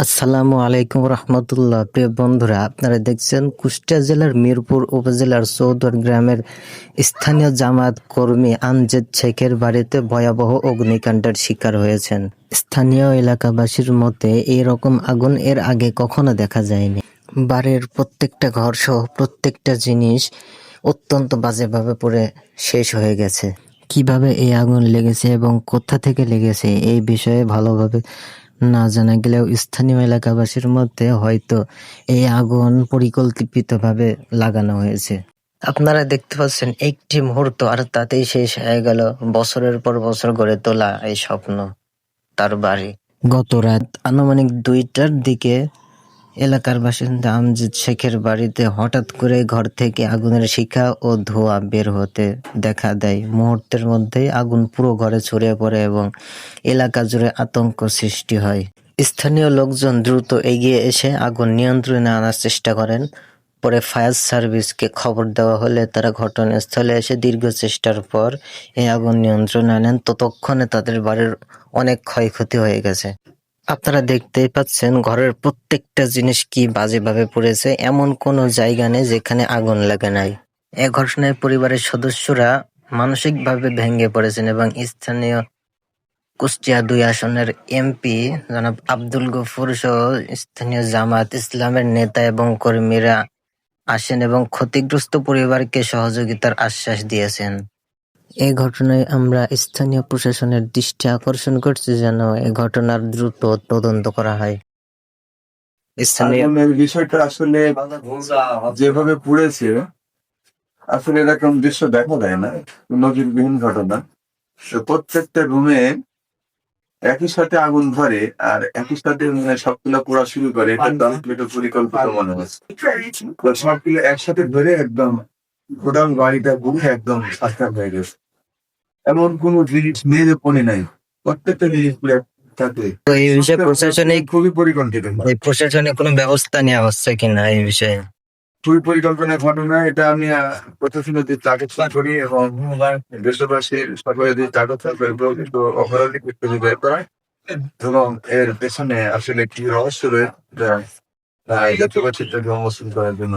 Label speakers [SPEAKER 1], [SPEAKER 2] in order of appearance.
[SPEAKER 1] আসসালামু আলাইকুম রহমতুল্লাহ। প্রিয় বন্ধুরা, আপনারা দেখছেন কুষ্টিয়া জেলার মিরপুর উপজেলার চৌধুরী গ্রামের স্থানীয় জামায়াত কর্মী আমজদ শেখের বাড়িতে ভয়াবহ অগ্নিকাণ্ডের শিকার হয়েছেন। স্থানীয় এলাকাবাসীর মতে এরকম আগুন এর আগে কখনো দেখা যায়নি। বাড়ির প্রত্যেকটা ঘর সহ প্রত্যেকটা জিনিস অত্যন্ত বাজেভাবে পুড়ে শেষ হয়ে গেছে। কিভাবে এই আগুন লেগেছে এবং কোথা থেকে লেগেছে এই বিষয়ে ভালোভাবে না জানা গেলেও স্থানীয় এলাকাবাসীর মধ্যে হয়তো এই আগুন পরিকল্পিতভাবে লাগানো হয়েছে। আপনারা দেখতে পাচ্ছেন একটি মুহূর্ত আর তাতেই শেষ হয়ে গেল বছরের পর বছর গড়ে তোলা এই স্বপ্ন, তার বাড়ি। গত রাত আনুমানিক 2টার দিকে এলাকার বাসিন্দা আমজদ শেখের বাড়িতে হঠাৎ করে ঘর থেকে আগুনের শিখা ও ধোঁয়া বের হতে দেখা দেয়। মুহূর্তের মধ্যেই আগুন পুরো ঘরে ছড়িয়ে পড়ে এবং এলাকা জুড়ে আতঙ্ক সৃষ্টি হয়। স্থানীয় লোকজন দ্রুত এগিয়ে এসে আগুন নিয়ন্ত্রণে আনার চেষ্টা করেন। পরে ফায়ার সার্ভিসকে খবর দেওয়া হলে তারা ঘটনাস্থলে এসে দীর্ঘ চেষ্টার পর এই আগুন নিয়ন্ত্রণে আনেন। ততক্ষণে তাদের বাড়ির অনেক ক্ষয়ক্ষতি হয়ে গেছে। আপনারা দেখতেই পাচ্ছেন ঘরের প্রত্যেকটা জিনিস কি বাজেভাবে পুড়েছে। এমন কোনো জায়গা নেই যেখানে আগুন লাগে নাই। এ ঘটনায় পরিবারের সদস্যরা মানসিকভাবে ভেঙে পড়েছেন এবং স্থানীয় কুষ্টিয়া 2 আসনের এমপি জনাব আব্দুল গফুর সহ স্থানীয় জামায়াত ইসলামের নেতা এবং কর্মীরা আসেন এবং ক্ষতিগ্রস্ত পরিবারকে সহযোগিতার আশ্বাস দিয়েছেন। এই ঘটনায় আমরা স্থানীয় প্রশাসনের দৃষ্টি আকর্ষণ করছি যেন এই ঘটনার দ্রুত তদন্ত করা হয়। স্থানীয়
[SPEAKER 2] আগুনের বিষয়টা আসলে যেভাবে পুড়েছে আসলে এরকম দৃশ্য দেখা যায় না, নজিরবিহীন ঘটনা। তো প্রত্যেকটা রুমে একই সাথে আগুন ধরে আর একই সাথে সবগুলো পোড়া শুরু করে, এটা পরিকল্পিত মনে হচ্ছে। তো সবগুলো একসাথে ধরে একদম টোটাল বাড়িটা পুড়ে একদম সাক্ষাৎ হয়ে গেছে। এমন কোনো জিনিস নেই যে পড়ে নাই, প্রত্যেকটা জিনিস পুড়ে থাকে।
[SPEAKER 1] তো এই বিষয়ে
[SPEAKER 2] খুবই পরিকল্পিত,
[SPEAKER 1] প্রশাসনে কোনো ব্যবস্থা নেওয়া হচ্ছে কিনা এই বিষয়ে?
[SPEAKER 2] খুবই পরিকল্পনার ঘটনা এটা। আমি প্রশাসনের যে চাকরি করি এবং দেশবাসীর সকলের যে চাকরি একটু অপরাধী করতে বের করা এবং এর পেছনে আসলে কি রহস্য রয়েছে জাতীয় চিত্রকে অবস্থান করার জন্য